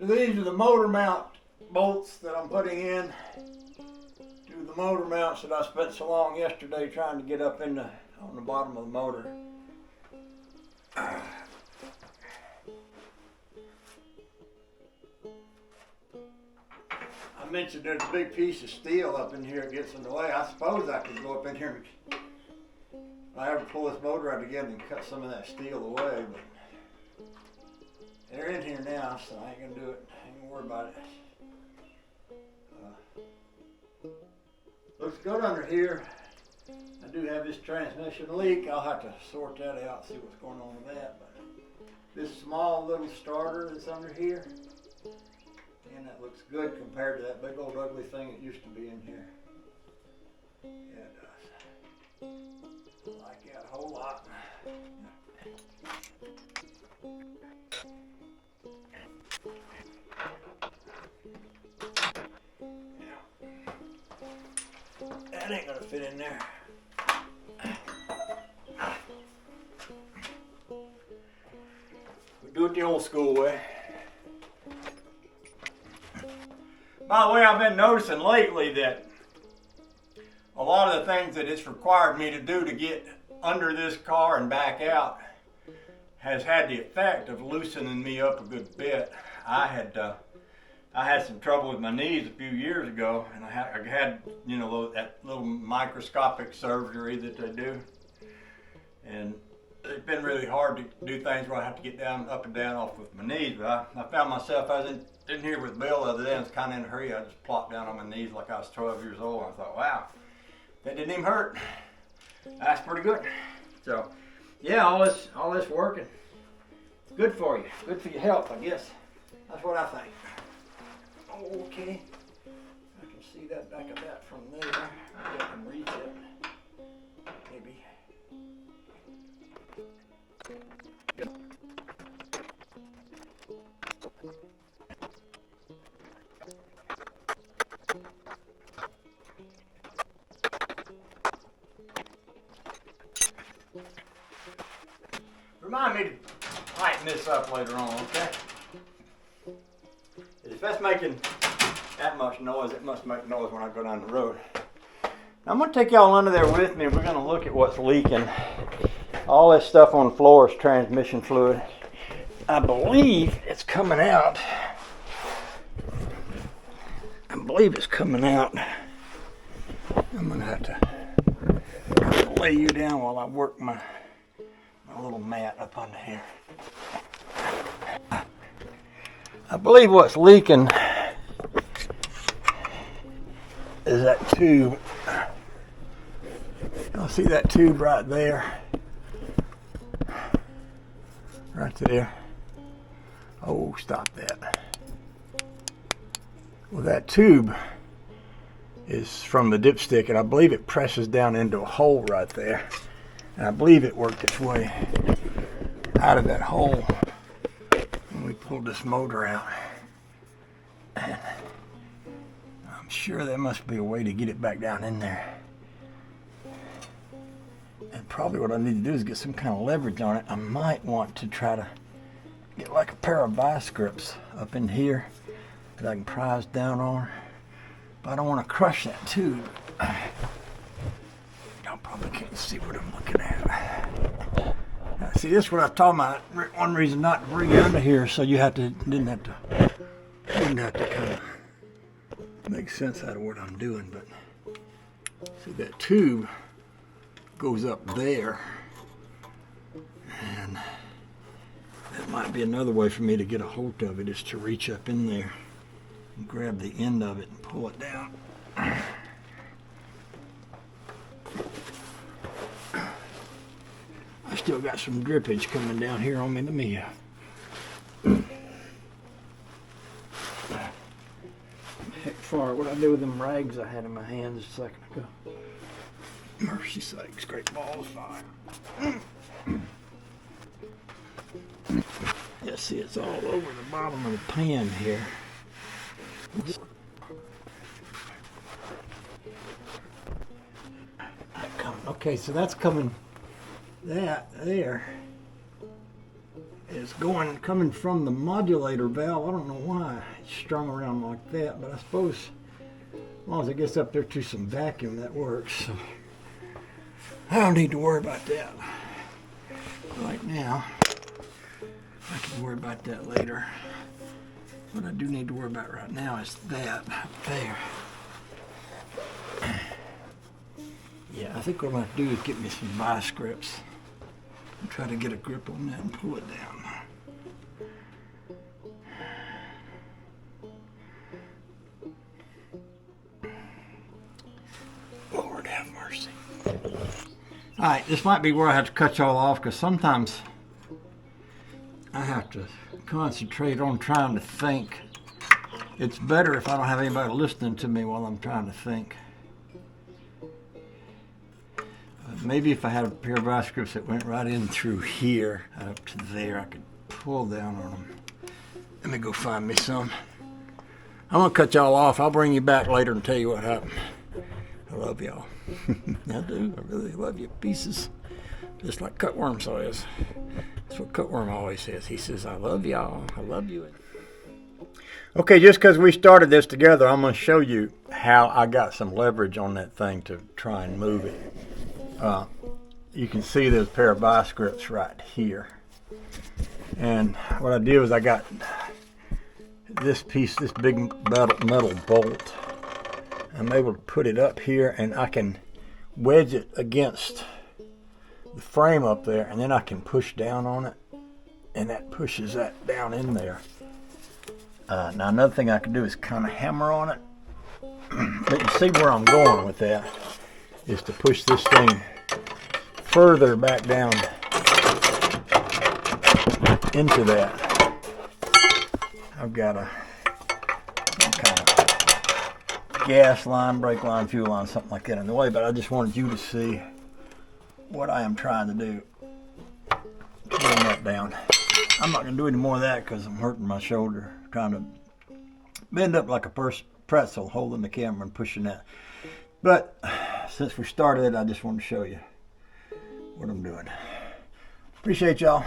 So these are the motor mount bolts that I'm putting in to the motor mounts that I spent so long yesterday trying to get up in on the bottom of the motor. I mentioned there's a big piece of steel up in here that gets in the way. I suppose I could go up in here and if I ever pull this motor out again and cut some of that steel away, but they're in here now, so I ain't gonna do it. I ain't gonna worry about it. Looks good under here. I do have this transmission leak. I'll have to sort that out, see what's going on with that. But this small little starter that's under here, and that looks good compared to that big old ugly thing that used to be in here. Yeah, it does. I like that a whole lot. That ain't gonna fit in there. We do it the old school way. By the way, I've been noticing lately that a lot of the things that it's required me to do to get under this car and back out has had the effect of loosening me up a good bit. I had some trouble with my knees a few years ago, and I had you know, that little microscopic surgery that they do, and it's been really hard to do things where I have to get down, up and down off with my knees. But I found myself, I was in here with Bill the other day, and I was kind of in a hurry. I just plopped down on my knees like I was 12 years old. And I thought, wow, that didn't even hurt. That's pretty good. So, yeah, all this working. It's good for you. Good for your health, I guess. That's what I think. Okay. I can see that back of that from there. Maybe I can reach it. Maybe. Remind me to tighten this up later on, okay? If that's making that much noise, it must make noise when I go down the road. Now I'm going to take y'all under there with me, and we're going to look at what's leaking. All this stuff on the floor is transmission fluid. I believe it's coming out. I'm going to have to lay you down while I work my little mat up under here. I believe what's leaking is that tube. Y'all see that tube right there? Right there. Oh, stop that. Well, that tube is from the dipstick, and I believe it presses down into a hole right there. And I believe it worked its way out of that hole when we pulled this motor out. And I'm sure there must be a way to get it back down in there. And probably what I need to do is get some kind of leverage on it. I might want to try to get like a pair of vice grips up in here that I can prise down on. But I don't want to crush that tube. Y'all probably can't see what I'm looking at. Now, see, this is what I was talking about. One reason not to bring it under here, so you didn't have to kind of make sense out of what I'm doing. But see, that tube goes up there, and that might be another way for me to get a hold of it, is to reach up in there and grab the end of it and pull it down. I still got some drippage coming down here on me. Let me heck far, what I do with them rags I had in my hands a second ago. Mercy sakes, great balls fire. Yeah, see, it's all over the bottom of the pan here. Okay, so that's coming that there. is coming from the modulator valve. I don't know why it's strung around like that, but I suppose as long as it gets up there to some vacuum, that works. So I don't need to worry about that right now. I can worry about that later. What I do need to worry about right now is that up there. Yeah, I think what I'm going to do is get me some vice grips and try to get a grip on that and pull it down. Lord have mercy. Alright, this might be where I have to cut y'all off, because sometimes I have to concentrate on trying to think. It's better if I don't have anybody listening to me while I'm trying to think. Maybe if I had a pair of vice grips that went right in through here up to there, I could pull down on them. Let me go find me some. I'm going to cut y'all off. I'll bring you back later and tell you what happened. I love y'all. I do. I really love you pieces. Just like Cutworm says. That's what Cutworm always says. He says, I love y'all. I love you. Okay, just because we started this together, I'm going to show you how I got some leverage on that thing to try and move it. You can see there's a pair of vice grips right here. And what I did was I got this piece, this big metal bolt. I'm able to put it up here, and I can wedge it against the frame up there, and then I can push down on it, and that pushes that down in there. Now another thing I can do is kind of hammer on it. But you see where I'm going with that is to push this thing further back down into that. I've got a kind of gas line, brake line, fuel line, something like that in the way, but I just wanted you to see what I am trying to do. Pulling that down. I'm not going to do any more of that because I'm hurting my shoulder, trying to bend up like a pretzel, holding the camera and pushing that. But since we started it, I just want to show you what I'm doing. Appreciate y'all.